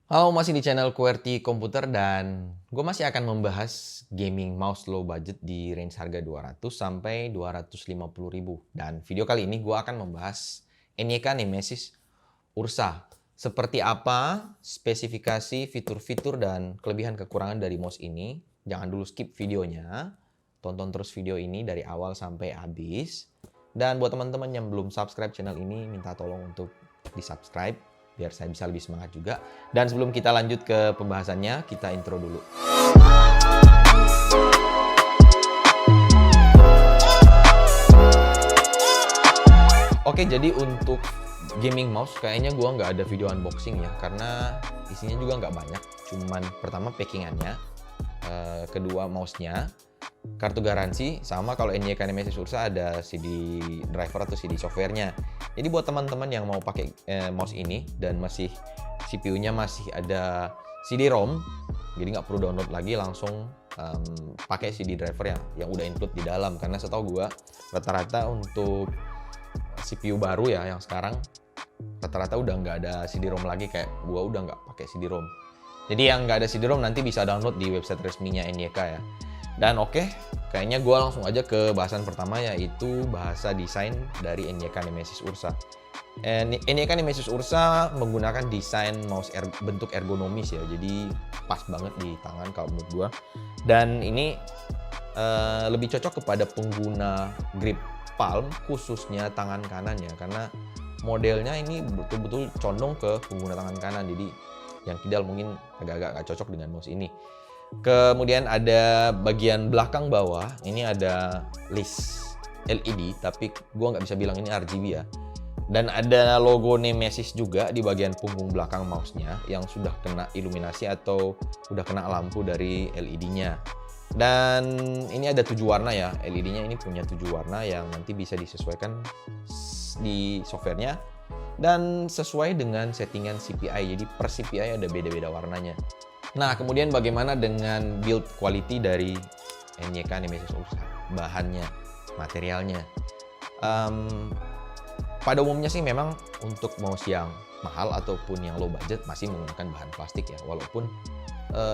Halo, masih di channel QWERTY Komputer dan gue masih akan membahas gaming mouse low budget di range harga 200 sampai 250 ribu. Dan video kali ini gue akan membahas NYK Nemesis Ursa. Seperti apa spesifikasi, fitur-fitur, dan kelebihan kekurangan dari mouse ini. Jangan dulu skip videonya, tonton terus video ini dari awal sampai habis. Dan buat teman-teman yang belum subscribe channel ini, minta tolong untuk di-subscribe biar saya bisa lebih semangat juga. Dan sebelum kita lanjut ke pembahasannya, kita intro dulu. Oke, jadi untuk gaming mouse kayaknya gua nggak ada video unboxing ya, karena isinya juga nggak banyak. Cuman pertama packingannya, kedua mouse-nya, kartu garansi, sama kalau NYK Nemesis Ursa ada CD driver atau CD software-nya. Jadi buat teman-teman yang mau pakai mouse ini dan masih CPU-nya masih ada CD-ROM, jadi nggak perlu download lagi, langsung pakai CD driver yang udah include di dalam. Karena setahu gua rata-rata untuk CPU baru ya yang sekarang rata-rata udah nggak ada CD-ROM lagi, kayak gua udah nggak pakai CD-ROM. Jadi yang nggak ada CD-ROM nanti bisa download di website resminya NYK ya. Dan oke, kayaknya gue langsung aja ke bahasan pertama, yaitu bahasa desain dari NYK Nemesis Ursa. NYK Nemesis Ursa menggunakan desain mouse bentuk ergonomis ya, jadi pas banget di tangan kalau menurut gue. Dan ini lebih cocok kepada pengguna grip palm, khususnya tangan kanan ya, karena modelnya ini betul-betul condong ke pengguna tangan kanan, jadi yang kidal mungkin agak-agak gak cocok dengan mouse ini. Kemudian ada bagian belakang bawah, ini ada list LED, tapi gue nggak bisa bilang ini RGB ya. Dan ada logo Nemesis juga di bagian punggung belakang mouse-nya yang sudah kena iluminasi atau udah kena lampu dari LED-nya. Dan ini ada 7 warna ya, LED-nya ini punya 7 warna yang nanti bisa disesuaikan di software-nya dan sesuai dengan settingan CPI, jadi per CPI ada beda-beda warnanya. Nah, kemudian bagaimana dengan build quality dari NYK Nemesis Ursa? Bahannya, materialnya. Pada umumnya sih memang untuk mouse yang mahal ataupun yang low budget masih menggunakan bahan plastik ya, walaupun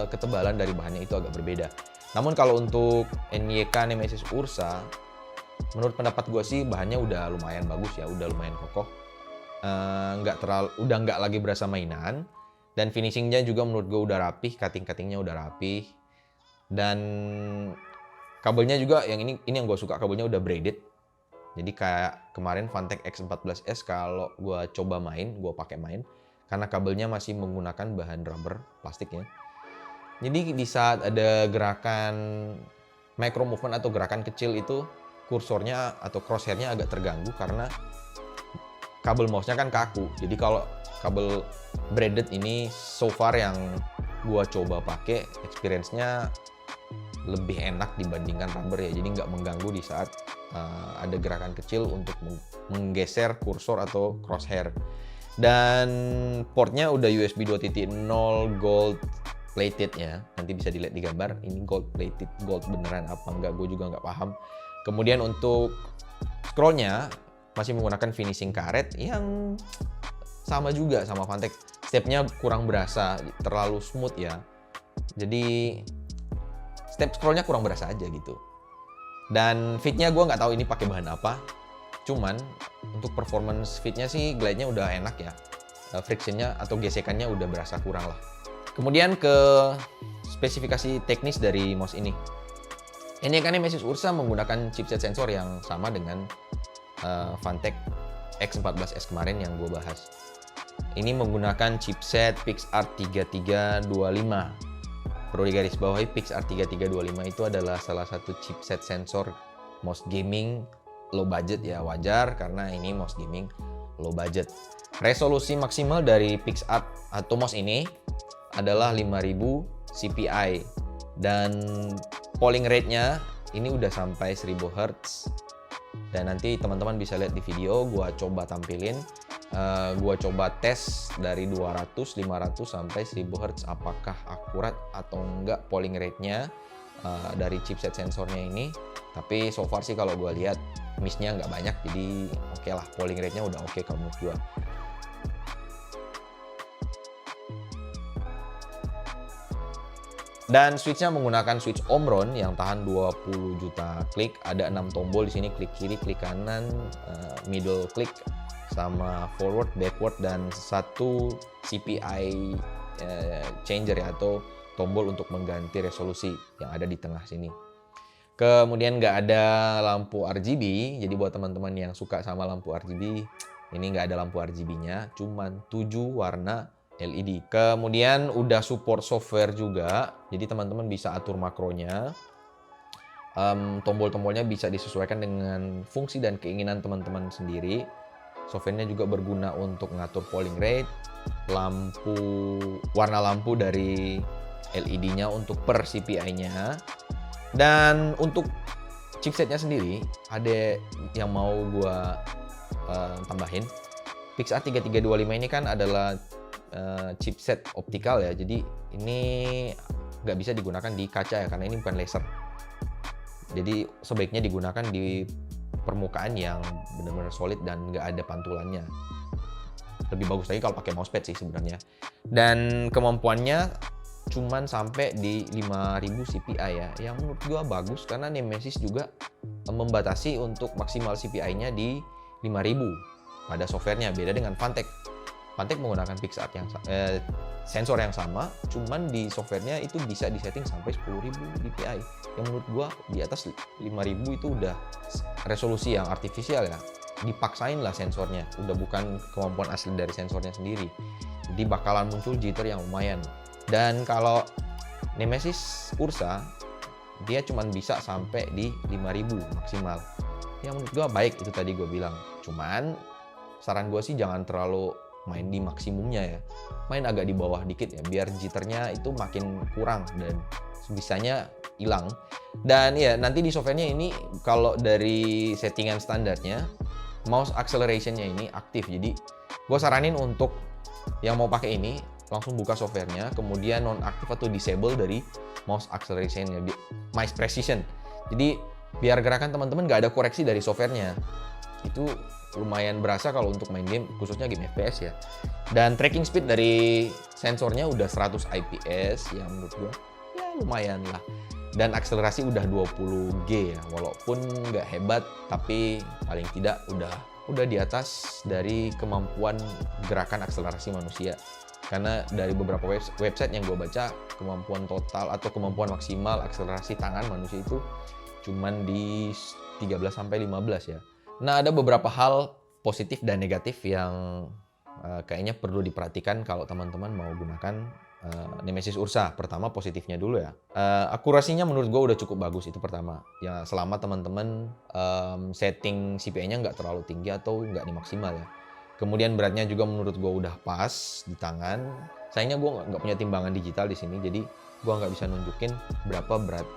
ketebalan dari bahannya itu agak berbeda. Namun kalau untuk NYK Nemesis Ursa, menurut pendapat gue sih bahannya udah lumayan bagus ya, udah lumayan kokoh. Udah nggak lagi berasa mainan. Dan finishingnya juga menurut gue udah rapih, cutting-cuttingnya udah rapih. Dan kabelnya juga yang ini yang gue suka, kabelnya udah braided. Jadi kayak kemarin Phanteks X14S kalau gue coba main, gue pakai main, karena kabelnya masih menggunakan bahan rubber plastik ya. Jadi di saat ada gerakan micro movement atau gerakan kecil itu, kursornya atau crosshair-nya agak terganggu karena kabel mouse-nya kan kaku. Jadi kalau kabel braided ini so far yang gua coba pakai, experience-nya lebih enak dibandingkan rubber ya. Jadi nggak mengganggu di saat ada gerakan kecil untuk menggeser kursor atau crosshair. Dan portnya udah USB 2.0 gold plated ya. Nanti bisa dilihat di gambar, ini gold plated, gold beneran apa enggak gue juga nggak paham. Kemudian untuk scrollnya masih menggunakan finishing karet yang sama juga sama Phanteks. Stepnya kurang berasa, terlalu smooth ya. Jadi step scrollnya kurang berasa aja gitu. Dan fitnya gue nggak tahu ini pakai bahan apa. Cuman untuk performance fitnya sih glide-nya udah enak ya. Frictionnya atau gesekannya udah berasa kurang lah. Kemudian ke spesifikasi teknis dari mouse ini. NYK Nemesis Ursa menggunakan chipset sensor yang sama dengan Phanteks X14S kemarin yang gue bahas. Ini menggunakan chipset PixArt 3325. Perlu digarisbawahi, PixArt 3325 itu adalah salah satu chipset sensor mouse gaming low budget ya, wajar karena ini mouse gaming low budget. Resolusi maksimal dari PixArt atau mouse ini adalah 5000 CPI dan polling rate-nya ini udah sampai 1000 Hz. Dan nanti teman-teman bisa lihat di video, gua coba tampilin. Gua coba tes dari 200, 500 sampai 1000 Hz apakah akurat atau enggak polling rate-nya dari chipset sensornya ini. Tapi so far sih kalau gua lihat miss-nya nggak banyak, jadi oke lah, polling rate-nya udah oke kalau menurut gua. Dan switch-nya menggunakan switch Omron yang tahan 20 juta klik. Ada 6 tombol di sini, klik kiri, klik kanan, middle klik, sama forward, backward, dan satu CPI changer ya, atau tombol untuk mengganti resolusi yang ada di tengah sini. Kemudian nggak ada lampu RGB, jadi buat teman-teman yang suka sama lampu RGB, ini nggak ada lampu RGB-nya, cuman 7 warna LED. Kemudian udah support software juga, jadi teman-teman bisa atur makronya. Tombol-tombolnya bisa disesuaikan dengan fungsi dan keinginan teman-teman sendiri. Softwarenya juga berguna untuk mengatur polling rate, warna lampu dari LED-nya untuk per CPI-nya. Dan untuk chipsetnya sendiri, ada yang mau gua tambahin. PixArt 3325 ini kan adalah chipset optikal ya, jadi ini nggak bisa digunakan di kaca ya, karena ini bukan laser. Jadi sebaiknya digunakan di permukaan yang benar-benar solid dan nggak ada pantulannya. Lebih bagus lagi kalau pakai mousepad sih sebenarnya. Dan kemampuannya cuman sampai di 5000 CPI ya, yang menurut gua bagus karena Nemesis juga membatasi untuk maksimal CPI-nya di 5000 pada softwarenya, beda dengan Phantek. Phantek menggunakan PixArt yang sensor yang sama, cuman di softwarenya itu bisa disetting sampai 10.000 dpi. Yang menurut gua di atas 5.000 itu udah resolusi yang artifisial ya. Dipaksain lah sensornya, udah bukan kemampuan asli dari sensornya sendiri. Jadi bakalan muncul jitter yang lumayan. Dan kalau Nemesis Ursa, dia cuman bisa sampai di 5.000 maksimal. Yang menurut gua baik, itu tadi gua bilang. Cuman saran gua sih jangan terlalu main di maksimumnya ya, main agak di bawah dikit ya, biar jitternya itu makin kurang dan sebisanya hilang. Dan ya nanti di softwarenya ini kalau dari settingan standarnya, mouse accelerationnya ini aktif, jadi gue saranin untuk yang mau pakai ini langsung buka softwarenya, kemudian nonaktif atau disable dari mouse accelerationnya, mouse precision. Jadi biar gerakan teman-teman nggak ada koreksi dari softwarenya. Itu lumayan berasa kalau untuk main game, khususnya game FPS ya. Dan tracking speed dari sensornya udah 100 IPS, yang menurut gua ya lumayan lah. Dan akselerasi udah 20G ya, walaupun nggak hebat, tapi paling tidak udah di atas dari kemampuan gerakan akselerasi manusia. Karena dari beberapa website yang gua baca, kemampuan total atau kemampuan maksimal akselerasi tangan manusia itu cuman di 13-15 ya. Nah, ada beberapa hal positif dan negatif yang kayaknya perlu diperhatikan kalau teman-teman mau gunakan Nemesis Ursa. Pertama, positifnya dulu ya. Akurasinya menurut gue udah cukup bagus, itu pertama. Ya, selama teman-teman setting CPI-nya nggak terlalu tinggi atau nggak maksimal ya. Kemudian beratnya juga menurut gue udah pas di tangan. Sayangnya gue nggak punya timbangan digital di sini, jadi gue nggak bisa nunjukin berapa berat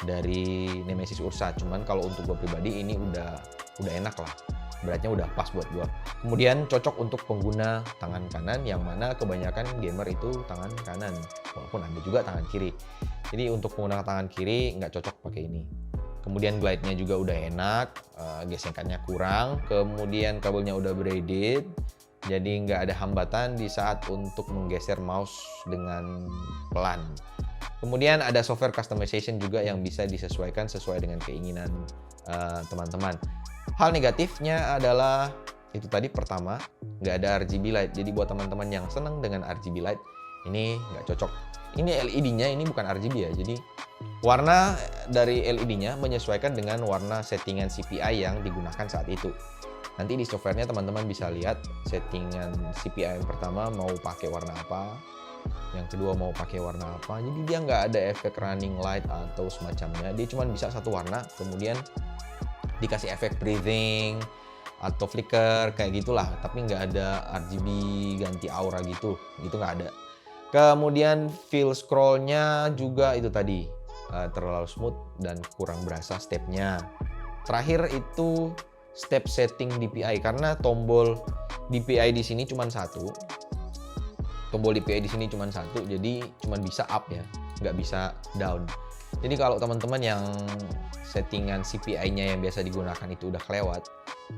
dari Nemesis Ursa. Cuman kalau untuk gue pribadi ini udah enak lah, beratnya udah pas buat gue. Kemudian cocok untuk pengguna tangan kanan, yang mana kebanyakan gamer itu tangan kanan, walaupun ada juga tangan kiri. Jadi untuk pengguna tangan kiri nggak cocok pakai ini. Kemudian glide-nya juga udah enak, gesekannya kurang. Kemudian kabelnya udah braided, jadi nggak ada hambatan di saat untuk menggeser mouse dengan pelan. Kemudian ada software customization juga yang bisa disesuaikan sesuai dengan keinginan teman-teman. Hal negatifnya adalah itu tadi, pertama, nggak ada RGB light. Jadi buat teman-teman yang senang dengan RGB light, ini nggak cocok. Ini LED-nya, ini bukan RGB ya. Jadi warna dari LED-nya menyesuaikan dengan warna settingan CPI yang digunakan saat itu. Nanti di softwarenya teman-teman bisa lihat settingan CPI yang pertama mau pakai warna apa, yang kedua mau pakai warna apa. Jadi dia nggak ada efek running light atau semacamnya. Dia cuma bisa satu warna, kemudian dikasih efek breathing atau flicker kayak gitulah, tapi nggak ada RGB ganti aura gitu nggak ada. Kemudian feel scrollnya juga itu tadi terlalu smooth dan kurang berasa stepnya. Terakhir itu step setting DPI, karena tombol DPI di sini cuma satu. Tombol DPI di sini cuma satu, jadi cuma bisa up ya, nggak bisa down. Jadi kalau teman-teman yang settingan CPI-nya yang biasa digunakan itu udah kelewat,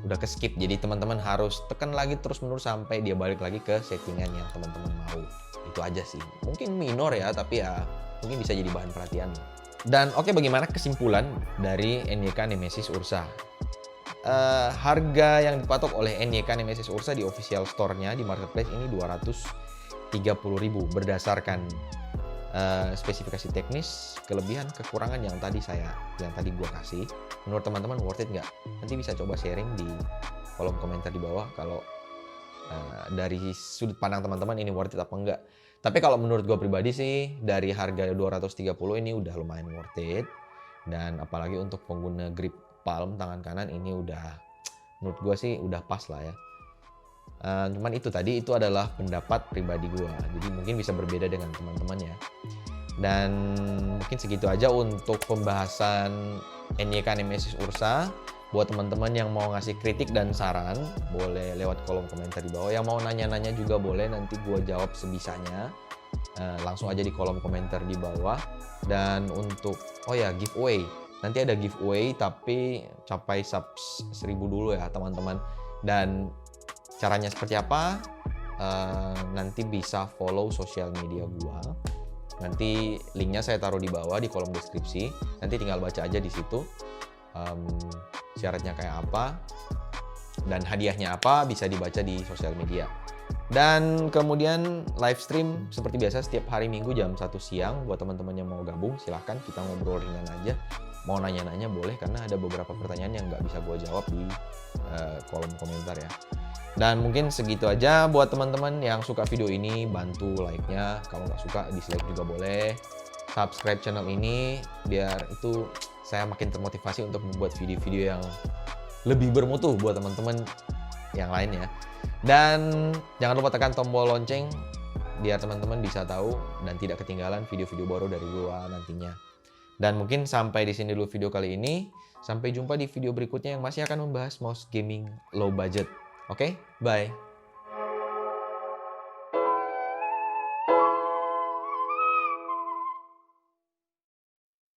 udah ke skip, jadi teman-teman harus tekan lagi terus-menerus sampai dia balik lagi ke settingan yang teman-teman mau. Itu aja sih. Mungkin minor ya, tapi ya mungkin bisa jadi bahan perhatian. Dan oke, bagaimana kesimpulan dari NYK Nemesis Ursa? Harga yang dipatok oleh NYK Nemesis Ursa di official store-nya di marketplace ini 230.000 berdasarkan spesifikasi teknis, kelebihan, kekurangan yang tadi gua kasih. Menurut teman-teman worth it nggak? Nanti bisa coba sharing di kolom komentar di bawah kalau dari sudut pandang teman-teman ini worth it apa enggak. Tapi kalau menurut gue pribadi sih, dari harga 230 ini udah lumayan worth it. Dan apalagi untuk pengguna grip palm tangan kanan ini udah, menurut gue sih udah pas lah ya. Cuman itu tadi, itu adalah pendapat pribadi gue. Jadi mungkin bisa berbeda dengan teman-teman ya. Dan mungkin segitu aja untuk pembahasan NYK Nemesis Ursa. Buat teman-teman yang mau ngasih kritik dan saran, boleh lewat kolom komentar di bawah. Yang mau nanya-nanya juga boleh, nanti gue jawab sebisanya. Langsung aja di kolom komentar di bawah. Dan untuk, giveaway. Nanti ada giveaway, tapi capai subs 1000 dulu ya teman-teman. Dan caranya seperti apa? Nanti bisa follow sosial media gue. Nanti linknya saya taruh di bawah di kolom deskripsi. Nanti tinggal baca aja di situ. Syaratnya kayak apa dan hadiahnya apa bisa dibaca di sosial media. Dan kemudian live stream seperti biasa setiap hari Minggu jam 1 siang. Buat teman-teman yang mau gabung silahkan, kita ngobrol ringan aja. Mau nanya-nanya boleh, karena ada beberapa pertanyaan yang nggak bisa gue jawab di kolom komentar ya. Dan mungkin segitu aja. Buat teman-teman yang suka video ini, bantu like-nya. Kalau nggak suka, dislike juga boleh. Subscribe channel ini biar itu saya makin termotivasi untuk membuat video-video yang lebih bermutu buat teman-teman yang lain ya. Dan jangan lupa tekan tombol lonceng biar teman-teman bisa tahu dan tidak ketinggalan video-video baru dari gua nantinya. Dan mungkin sampai di sini dulu video kali ini. Sampai jumpa di video berikutnya yang masih akan membahas mouse gaming low budget. Oke, bye.